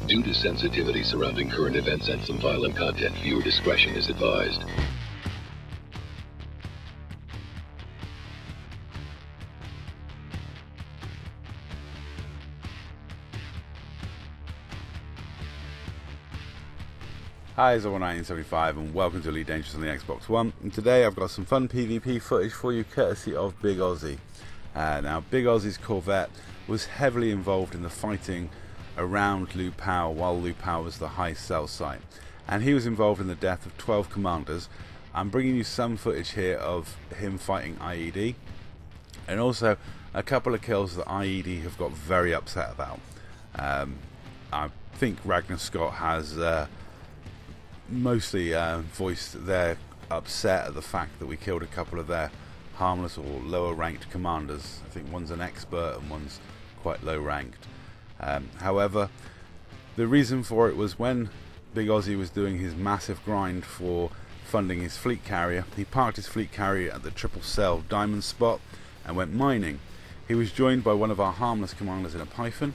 Due to sensitivity surrounding current events and some violent content, viewer discretion is advised. Hi, it's 1975 and welcome to Elite Dangerous on the Xbox One. And today I've got some fun PvP footage for you courtesy of BigOzzy. Now, BigOzzy's Corvette was heavily involved in the fighting around Lupao while Lupao was the high cell site. And he was involved in the death of 12 commanders. I'm bringing you some footage here of him fighting IED. And also a couple of kills that IED have got very upset about. I think Ragnar Scott has mostly voiced their upset at the fact that we killed a couple of their harmless or lower ranked commanders. I think one's an expert and one's quite low ranked. However, the reason for it was when BigOzzy was doing his massive grind for funding his fleet carrier, he parked his fleet carrier at the triple cell diamond spot and went mining. He was joined by one of our harmless commanders in a Python,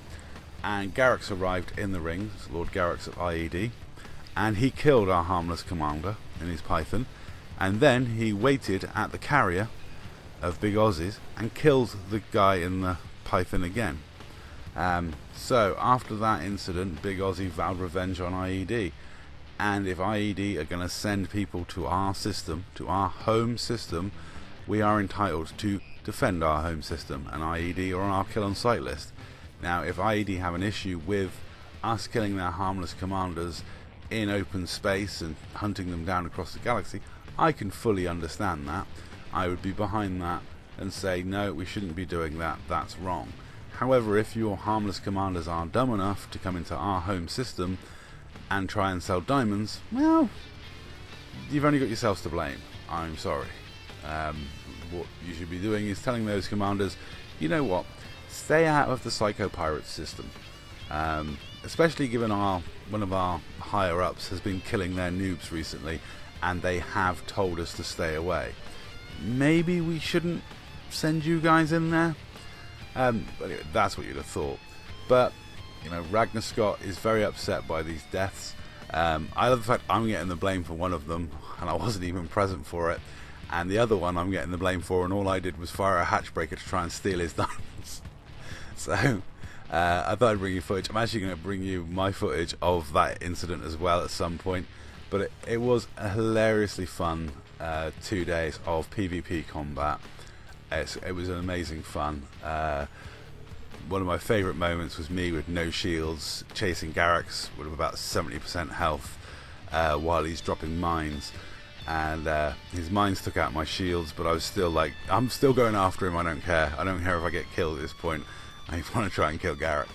and Garrix arrived in the ring, Lord Garrix of IED, and he killed our harmless commander in his Python, and then he waited at the carrier of BigOzzy's and killed the guy in the Python again. So after that incident, BigOzzy vowed revenge on IED, and if IED are going to send people to our system, to our home system, we are entitled to defend our home system, and IED are on our kill on sight list. Now, if IED have an issue with us killing their harmless commanders in open space and hunting them down across the galaxy, I can fully understand that. I would be behind that and say, no, we shouldn't be doing that, that's wrong. However, if your harmless commanders are dumb enough to come into our home system and try and sell diamonds, well, you've only got yourselves to blame. I'm sorry. What you should be doing is telling those commanders, you know what, stay out of the Psycho Pirates system. Especially given one of our higher ups has been killing their noobs recently, and they have told us to stay away. Maybe we shouldn't send you guys in there. But anyway, that's what you'd have thought. But you know, Ragnar Scott is very upset by these deaths. I love the fact I'm getting the blame for one of them, and I wasn't even present for it. And the other one I'm getting the blame for, and all I did was fire a hatchbreaker to try and steal his diamonds. So I thought I'd bring you footage. I'm actually going to bring you my footage of that incident as well at some point. But it was a hilariously fun 2 days of PvP combat. It was an amazing fun. One of my favourite moments was me with no shields chasing Garrix with about 70% health while he's dropping mines. And his mines took out my shields, but I was still like, I'm still going after him. I don't care. I don't care if I get killed at this point. I want to try and kill Garrix.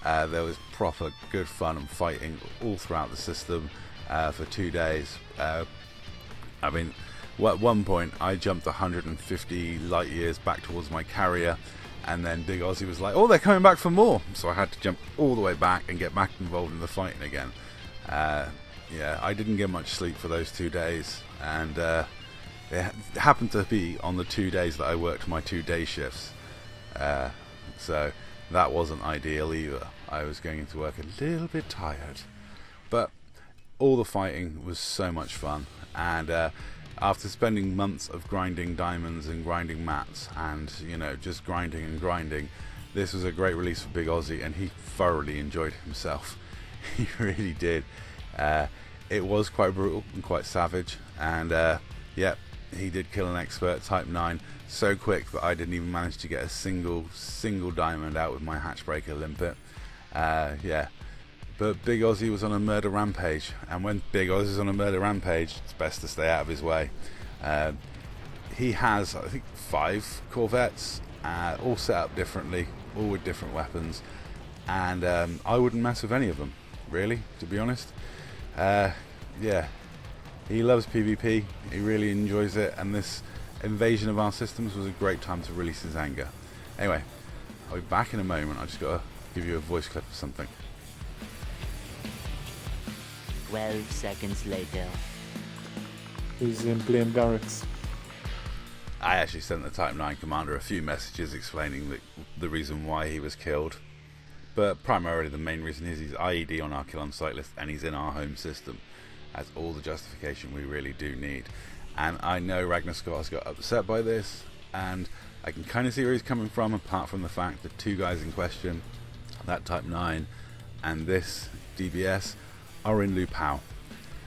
There was proper good fun and fighting all throughout the system for 2 days. I mean, at one point I jumped 150 light years back towards my carrier, and then BigOzzy was like, oh, they're coming back for more. So I had to jump all the way back and get back involved in the fighting again. Yeah, I didn't get much sleep for those 2 days, and it happened to be on the 2 days that I worked my 2 day shifts. So that wasn't ideal either. I was going into work a little bit tired, but all the fighting was so much fun. And after spending months of grinding diamonds and grinding mats and, you know, just grinding and grinding, this was a great release for BigOzzy, and he thoroughly enjoyed himself. He really did. It was quite brutal and quite savage, and yeah, he did kill an expert type 9 so quick that I didn't even manage to get a single diamond out with my hatchbreaker limpet. Yeah, but BigOzzy was on a murder rampage, and when BigOzzy's on a murder rampage, it's best to stay out of his way. He has, I think, 5 Corvettes, all set up differently, all with different weapons, and I wouldn't mess with any of them, really, to be honest. Yeah, he loves PvP, he really enjoys it, and this invasion of our systems was a great time to release his anger. Anyway, I'll be back in a moment. I just got to give you a voice clip of something. 12 seconds later. He's in playing Garrix. I actually sent the Type 9 commander a few messages explaining the reason why he was killed. but primarily the main reason is he's IED on our kill on site list and he's in our home system. That's all the justification we really do need. And I know Ragnar Scott has got upset by this, and I can kind of see where he's coming from, apart from the fact that two guys in question, that Type 9 and this DBS, are in Lupao.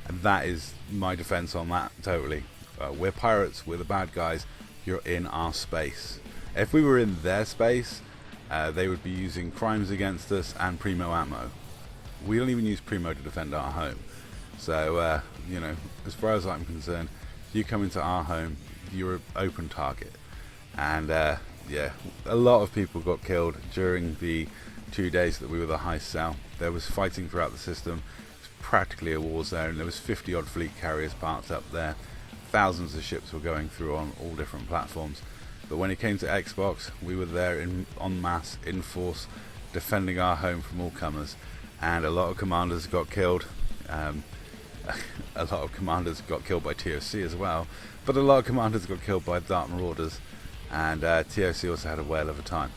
And that is my defense on that totally. We're pirates, we're the bad guys, you're in our space. If we were in their space, they would be using crimes against us and primo ammo. We don't even use primo to defend our home. So, you know, as far as I'm concerned, you come into our home, you're an open target. And yeah, a lot of people got killed during the 2 days that we were the heist cell. There was fighting throughout the system. It was practically a war zone. There was 50 odd fleet carriers parked up there. Thousands of ships were going through on all different platforms. But when it came to Xbox, we were there en masse, in force, defending our home from all comers. And a lot of commanders got killed. A lot of commanders got killed by TOC as well, but a lot of commanders got killed by Dark Marauders, and TOC also had a whale of a time.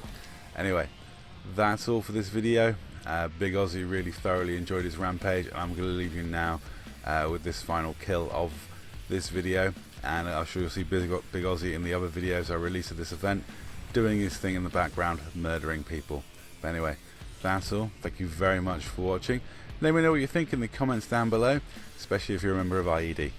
Anyway, that's all for this video. BigOzzy really thoroughly enjoyed his rampage, and I'm going to leave you now with this final kill of this video, and I'm sure you'll see BigOzzy in the other videos I release of this event, doing his thing in the background, murdering people. But anyway, that's all. Thank you very much for watching. Let me know what you think in the comments down below, especially if you're a member of IED.